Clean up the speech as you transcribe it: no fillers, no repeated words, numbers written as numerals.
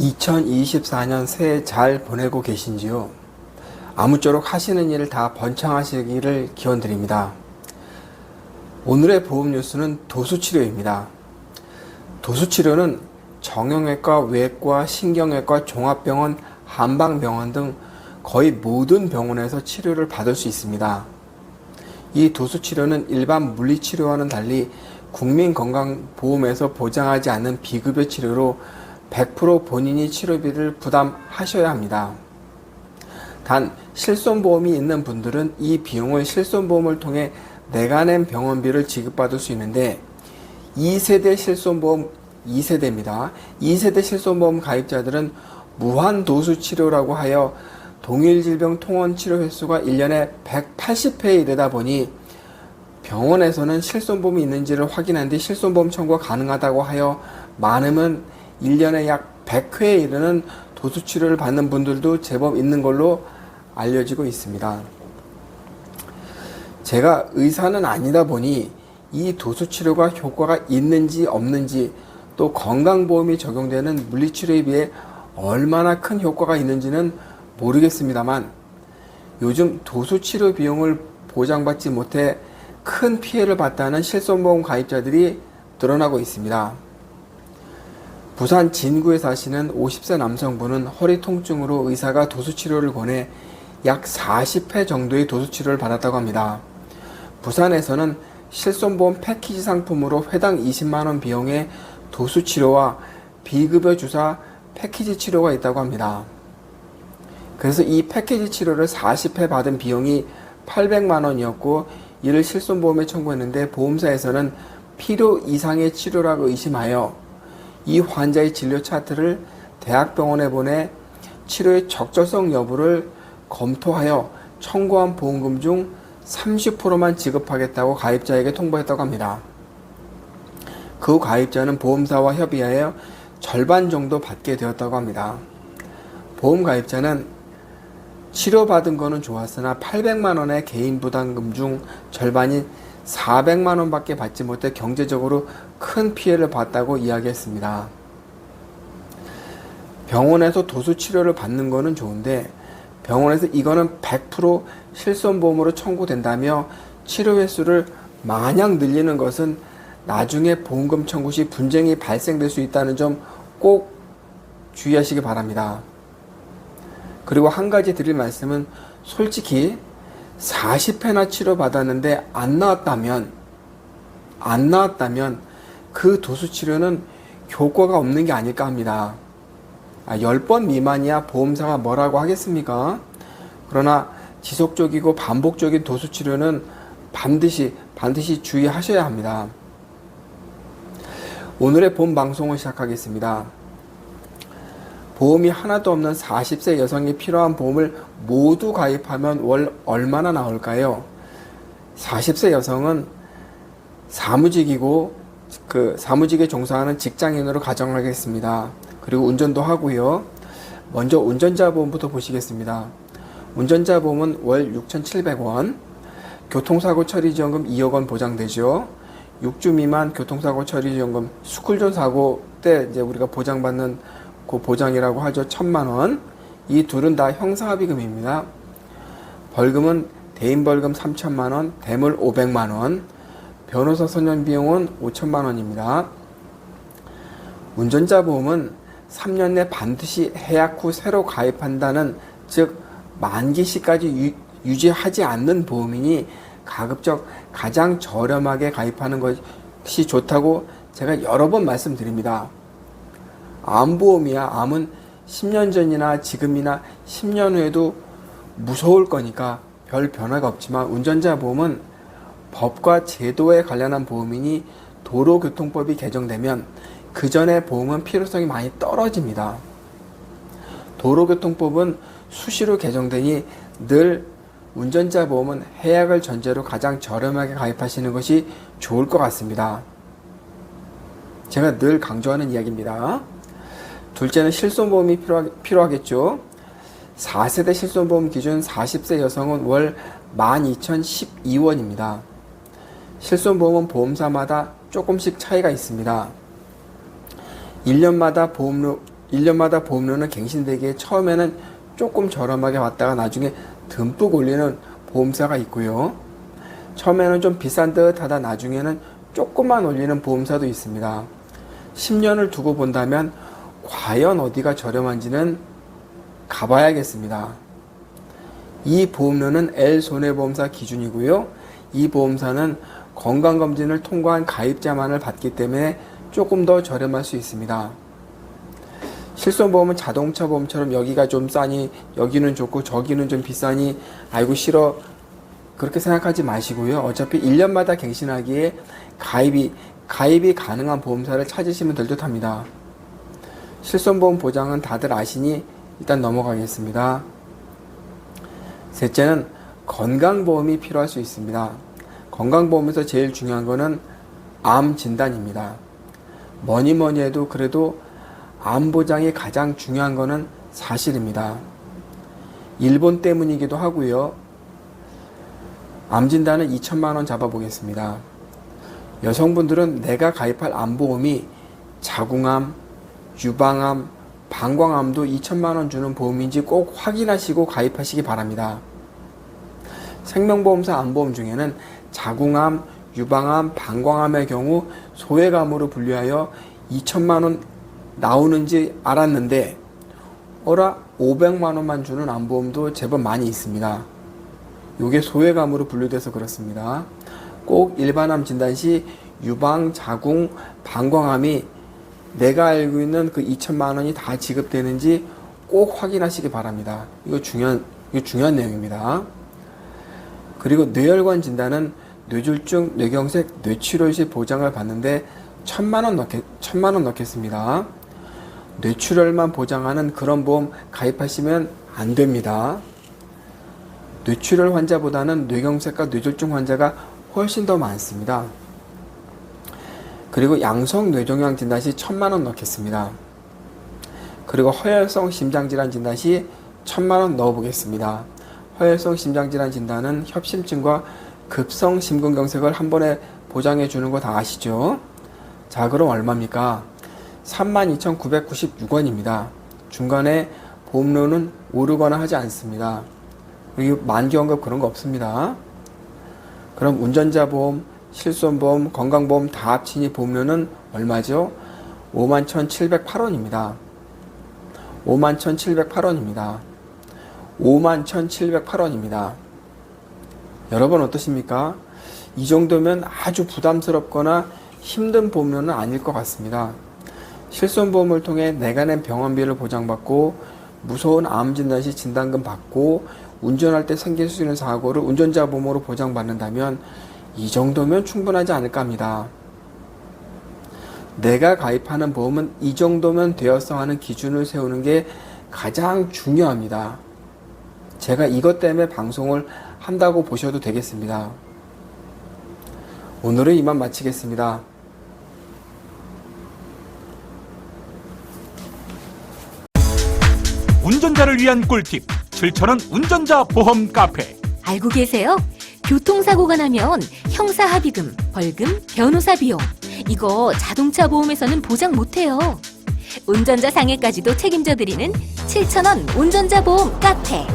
2024년 새해 잘 보내고 계신지요? 아무쪼록 하시는 일을 다 번창하시기를 기원드립니다. 오늘의 보험 뉴스는 도수치료입니다. 도수치료는 정형외과, 외과, 신경외과, 종합병원, 한방병원 등 거의 모든 병원에서 치료를 받을 수 있습니다. 이 도수치료는 일반 물리치료와는 달리 국민건강보험에서 보장하지 않는 비급여 치료로 100% 본인이 치료비를 부담하셔야 합니다. 단 실손보험이 있는 분들은 이 비용을 실손보험을 통해 내가 낸 병원비를 지급받을 수 있는데 2세대 실손보험 2세대입니다. 2세대 실손보험 가입자들은 무한도수치료라고 하여 동일질병 통원 치료 횟수가 1년에 180회에 이르다 보니 병원에서는 실손보험이 있는지를 확인한 뒤 실손보험 청구가 가능하다고 하여 많으면 1년에 약 100회에 이르는 도수치료를 받는 분들도 제법 있는 걸로 알려지고 있습니다. 제가 의사는 아니다 보니 이 도수치료가 효과가 있는지 없는지 또 건강보험이 적용되는 물리치료에 비해 얼마나 큰 효과가 있는지는 모르겠습니다만 요즘 도수치료 비용을 보장받지 못해 큰 피해를 봤다는 실손보험 가입자들이 늘어나고 있습니다. 부산 진구에 사시는 50세 남성분은 허리 통증으로 의사가 도수치료를 권해 약 40회 정도의 도수치료를 받았다고 합니다. 부산에서는 실손보험 패키지 상품으로 회당 20만원 비용의 도수치료와 비급여 주사 패키지 치료가 있다고 합니다. 그래서 이 패키지 치료를 40회 받은 비용이 800만원이었고 이를 실손보험에 청구했는데 보험사에서는 필요 이상의 치료라고 의심하여 이 환자의 진료 차트를 대학병원에 보내 치료의 적절성 여부를 검토하여 청구한 보험금 중 30%만 지급하겠다고 가입자에게 통보했다고 합니다. 그 후 가입자는 보험사와 협의하여 절반 정도 받게 되었다고 합니다. 보험 가입자는 치료받은 거는 좋았으나 800만원의 개인 부담금 중 절반인 400만원밖에 받지 못해 경제적으로 큰 피해를 봤다고 이야기했습니다. 병원에서 도수치료를 받는 거는 좋은데 병원에서 이거는 100% 실손보험으로 청구된다며 치료 횟수를 마냥 늘리는 것은 나중에 보험금 청구 시 분쟁이 발생될 수 있다는 점 꼭 주의하시기 바랍니다. 그리고 한 가지 드릴 말씀은 솔직히 40회나 치료받았는데 안 나왔다면 그 도수치료는 효과가 없는 게 아닐까 합니다. 10번 미만이야 보험사가 뭐라고 하겠습니까? 그러나 지속적이고 반복적인 도수치료는 반드시 주의하셔야 합니다. 오늘의 본 방송을 시작하겠습니다. 보험이 하나도 없는 40세 여성이 필요한 보험을 모두 가입하면 월 얼마나 나올까요? 40세 여성은 사무직이고 사무직에 종사하는 직장인으로 가정하겠습니다. 그리고 운전도 하고요. 먼저 운전자 보험부터 보시겠습니다. 운전자 보험은 월 6,700원, 교통사고 처리지원금 2억 원 보장되죠. 6주 미만 교통사고 처리지원금, 스쿨존 사고 때 이제 우리가 보장받는 그 보장이라고 하죠. 1,000만 원. 이 둘은 다 형사합의금입니다. 벌금은 대인벌금 3,000만 원, 대물 500만 원, 변호사 선임 비용은 5,000만 원입니다. 운전자 보험은 3년 내 반드시 해약 후 새로 가입한다는, 즉 만기 시까지 유지하지 않는 보험이니 가급적 가장 저렴하게 가입하는 것이 좋다고 제가 여러 번 말씀드립니다. 암보험이야 암은 10년 전이나 지금이나 10년 후에도 무서울 거니까 별 변화가 없지만 운전자 보험은 법과 제도에 관련한 보험이니 도로교통법이 개정되면 그 전에 보험은 필요성이 많이 떨어집니다. 도로교통법은 수시로 개정되니 늘 운전자 보험은 해약을 전제로 가장 저렴하게 가입하시는 것이 좋을 것 같습니다. 제가 늘 강조하는 이야기입니다. 둘째는 실손보험이 필요하겠죠. 4세대 실손보험 기준 40세 여성은 월 12,012원입니다. 실손보험은 보험사마다 조금씩 차이가 있습니다. 1년마다 보험료 1년마다 보험료는 갱신되기에 처음에는 조금 저렴하게 왔다가 나중에 듬뿍 올리는 보험사가 있고요. 처음에는 좀 비싼 듯 하다 나중에는 조금만 올리는 보험사도 있습니다. 10년을 두고 본다면 과연 어디가 저렴한지는 가봐야겠습니다. 이 보험료는 L손해보험사 기준이고요. 이 보험사는 건강검진을 통과한 가입자만을 받기 때문에 조금 더 저렴할 수 있습니다. 실손보험은 자동차 보험처럼 여기가 좀 싸니 여기는 좋고 저기는 좀 비싸니 아이고 싫어 그렇게 생각하지 마시고요. 어차피 1년마다 갱신하기에 가입이 가능한 보험사를 찾으시면 될 듯 합니다. 실손보험 보장은 다들 아시니 일단 넘어가겠습니다. 셋째는 건강보험이 필요할 수 있습니다. 건강보험에서 제일 중요한 거는 암 진단입니다. 뭐니 해도 그래도 암 보장이 가장 중요한 거는 사실입니다. 일본 때문이기도 하고요. 암 진단은 2천만 원 잡아보겠습니다. 여성분들은 내가 가입할 암보험이 자궁암, 유방암, 방광암도 2천만 원 주는 보험인지 꼭 확인하시고 가입하시기 바랍니다. 생명보험사 암보험 중에는 자궁암, 유방암, 방광암의 경우 소외감으로 분류하여 2천만 원 나오는지 알았는데 500만 원만 주는 암보험도 제법 많이 있습니다. 이게 소외감으로 분류돼서 그렇습니다. 꼭 일반암 진단 시 유방, 자궁, 방광암이 내가 알고 있는 그 2천만 원이 다 지급되는지 꼭 확인하시기 바랍니다. 이거 중요한 내용입니다. 그리고 뇌혈관 진단은 뇌졸중, 뇌경색, 뇌출혈 시 보장을 받는데 1,000만 원 넣겠습니다. 뇌출혈만 보장하는 그런 보험 가입하시면 안 됩니다. 뇌출혈 환자보다는 뇌경색과 뇌졸중 환자가 훨씬 더 많습니다. 그리고 양성 뇌종양 진단 시 1,000만 원 넣겠습니다. 그리고 허혈성 심장질환 진단 시 1,000만 원 넣어보겠습니다. 허혈성 심장질환 진단은 협심증과 급성 심근경색을 한 번에 보장해 주는 거 다 아시죠? 자, 그럼 얼마입니까? 32,996원입니다. 중간에 보험료는 오르거나 하지 않습니다. 그리고 만기연금 그런 거 없습니다. 그럼 운전자 보험, 실손보험, 건강보험 다 합치니 보험료는 얼마죠? 51,708원입니다. 51,708원입니다. 51,708원입니다. 여러분 어떠십니까? 이 정도면 아주 부담스럽거나 힘든 보험료는 아닐 것 같습니다. 실손보험을 통해 내가 낸 병원비를 보장받고 무서운 암 진단 시 진단금 받고 운전할 때 생길 수 있는 사고를 운전자 보험으로 보장받는다면 이 정도면 충분하지 않을까 합니다. 내가 가입하는 보험은 이 정도면 되었어 하는 기준을 세우는 게 가장 중요합니다. 제가 이것 때문에 방송을 한다고 보셔도 되겠습니다. 오늘은 이만 마치겠습니다. 운전자를 위한 꿀팁 7,000원 운전자 보험 카페. 알고 계세요? 교통사고가 나면 형사합의금, 벌금, 변호사 비용 이거 자동차 보험에서는 보장 못해요. 운전자 상해까지도 책임져 드리는 7,000원 운전자 보험 카페.